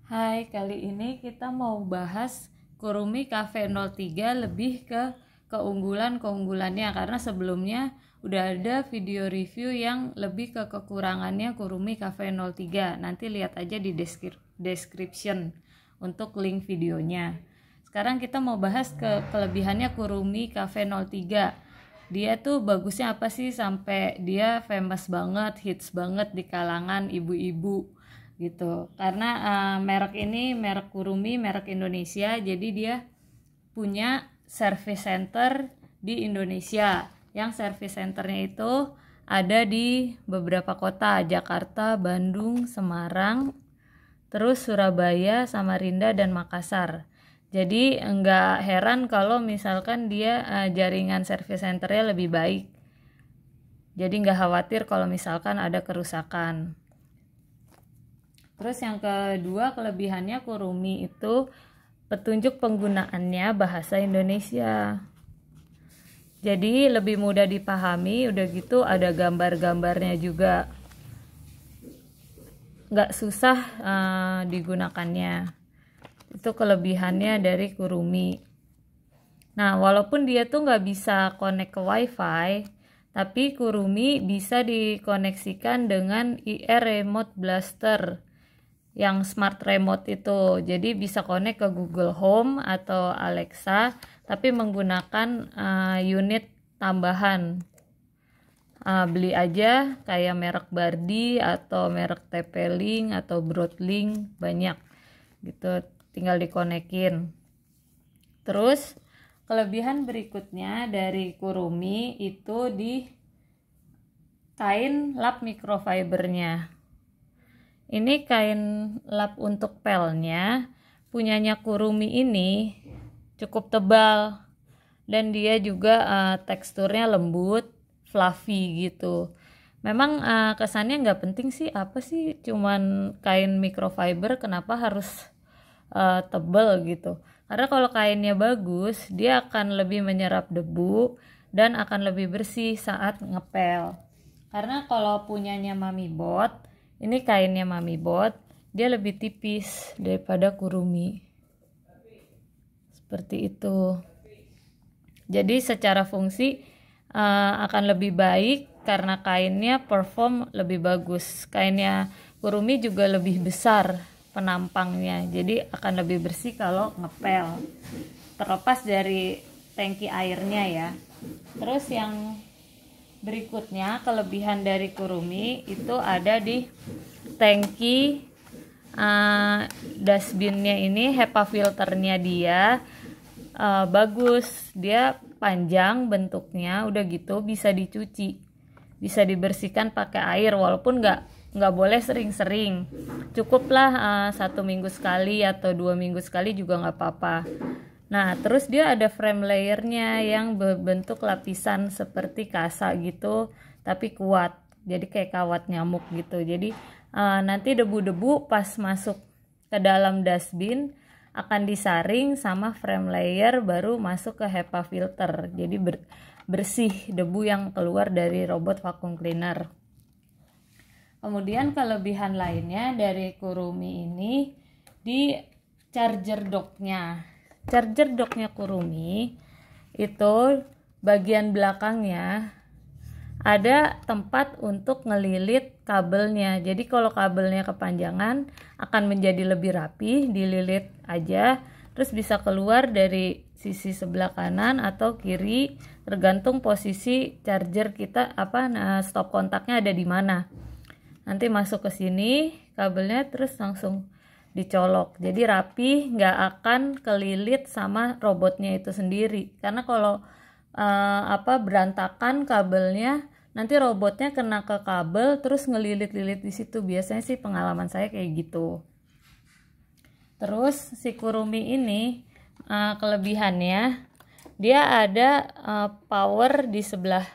Hai, kali ini kita mau bahas Kurumi Cafe 03 lebih ke keunggulan-keunggulannya, karena sebelumnya udah ada video review yang lebih ke kekurangannya Kurumi Cafe 03. Nanti lihat aja di description untuk link videonya. Sekarang kita mau bahas ke kelebihannya Kurumi Cafe 03. Dia tuh bagusnya apa sih sampai dia famous banget, hits banget di kalangan ibu-ibu gitu. Karena merek ini merek Kurumi, merek Indonesia, jadi dia punya service center di Indonesia. Yang service centernya itu ada di beberapa kota, Jakarta, Bandung, Semarang, terus Surabaya, Samarinda, dan Makassar. Jadi enggak heran kalau misalkan dia jaringan service centernya lebih baik. Jadi enggak khawatir kalau misalkan ada kerusakan. Terus yang kedua kelebihannya Kurumi itu petunjuk penggunaannya bahasa Indonesia. Jadi lebih mudah dipahami, udah gitu ada gambar-gambarnya juga. Nggak susah digunakannya. Itu kelebihannya dari Kurumi. Nah, walaupun dia tuh nggak bisa connect ke WiFi, tapi Kurumi bisa dikoneksikan dengan IR Remote Blaster yang smart remote itu. Jadi bisa connect ke Google Home atau Alexa, tapi menggunakan unit tambahan. Beli aja kayak merek Bardi atau merek TP-Link atau Broadlink, banyak gitu, tinggal dikonekin. Terus kelebihan berikutnya dari Kurumi itu di kain lap microfibernya. Ini kain lap untuk pelnya punyanya Kurumi ini cukup tebal, dan dia juga teksturnya lembut, fluffy gitu. Memang kesannya nggak penting sih, apa sih cuman kain microfiber, kenapa harus tebal gitu. Karena kalau kainnya bagus, dia akan lebih menyerap debu dan akan lebih bersih saat ngepel. Karena kalau punyanya Mami Bot, ini kainnya Mami Bot, dia lebih tipis daripada Kurumi. Seperti itu. Jadi secara fungsi akan lebih baik karena kainnya perform lebih bagus. Kainnya Kurumi juga lebih besar penampangnya, jadi akan lebih bersih kalau ngepel, terlepas dari tangki airnya ya. Terus yang berikutnya kelebihan dari Kurumi itu ada di tangki dustbinnya ini. HEPA filternya dia bagus, dia panjang bentuknya, udah gitu bisa dicuci, bisa dibersihkan pakai air, walaupun nggak boleh sering-sering, cukuplah 1 minggu sekali atau 2 minggu sekali juga nggak apa-apa. Nah, terus dia ada frame layernya yang berbentuk lapisan seperti kasa gitu, tapi kuat, jadi kayak kawat nyamuk gitu. Jadi nanti debu-debu pas masuk ke dalam dustbin akan disaring sama frame layer, baru masuk ke HEPA filter, jadi bersih debu yang keluar dari robot vacuum cleaner. Kemudian kelebihan lainnya dari Kurumi ini di charger docknya. Charger docknya Kurumi itu bagian belakangnya ada tempat untuk ngelilit kabelnya. Jadi kalau kabelnya kepanjangan akan menjadi lebih rapi, dililit aja, terus bisa keluar dari sisi sebelah kanan atau kiri, tergantung posisi charger kita stop kontaknya ada di mana. Nanti masuk ke sini kabelnya, terus langsung dicolok, jadi rapi, nggak akan kelilit sama robotnya itu sendiri. Karena kalau berantakan kabelnya, nanti robotnya kena ke kabel terus ngelilit-lilit di situ. Biasanya sih pengalaman saya kayak gitu. Terus si Kurumi ini kelebihannya dia ada power di sebelah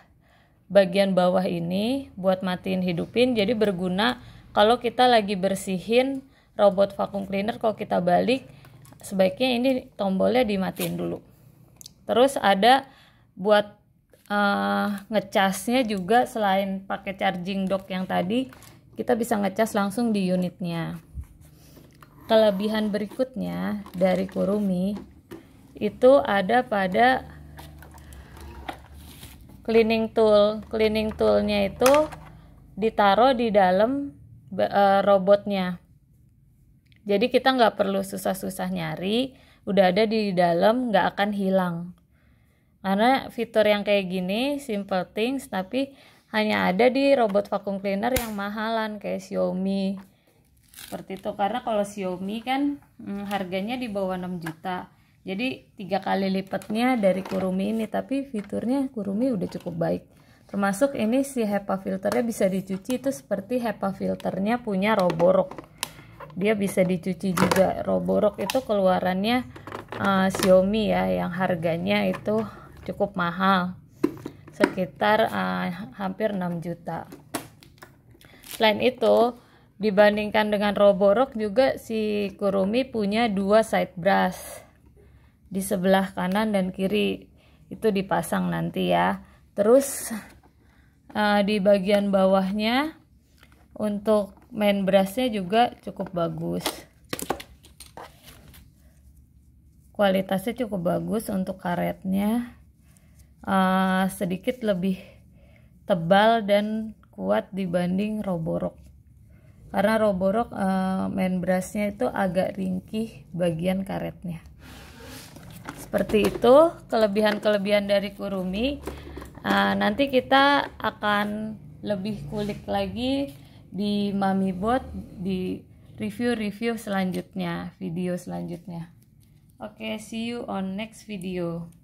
bagian bawah ini buat matiin hidupin, jadi berguna kalau kita lagi bersihin robot vacuum cleaner. Kalau kita balik, sebaiknya ini tombolnya dimatiin dulu. Terus ada buat ngecasnya juga, selain pakai charging dock yang tadi, kita bisa ngecas langsung di unitnya. kelebihan berikutnya dari Kurumi itu ada pada cleaning tool. Cleaning toolnya itu ditaruh di dalam robotnya, jadi kita nggak perlu susah-susah nyari, udah ada di dalam, nggak akan hilang. Karena fitur yang kayak gini simple things, tapi hanya ada di robot vacuum cleaner yang mahalan kayak Xiaomi seperti itu. Karena kalau Xiaomi kan harganya di bawah 6 juta, jadi 3 kali lipatnya dari Kurumi ini. Tapi fiturnya Kurumi udah cukup baik, termasuk ini si HEPA filternya bisa dicuci, itu seperti HEPA filternya punya Roborock, dia bisa dicuci juga. Roborock itu keluarannya Xiaomi ya, yang harganya itu cukup mahal, sekitar hampir 6 juta. Selain itu, dibandingkan dengan Roborock juga si Kurumi punya 2 side brush di sebelah kanan dan kiri, itu dipasang nanti ya. Terus di bagian bawahnya untuk main brushnya juga cukup bagus, kualitasnya cukup bagus untuk karetnya, sedikit lebih tebal dan kuat dibanding Roborock. Karena Roborock main brushnya itu agak ringkih bagian karetnya. Seperti itu kelebihan-kelebihan dari Kurumi. Nanti kita akan lebih kulik lagi di MamiBot di review-review selanjutnya, video selanjutnya. Oke, see you on next video.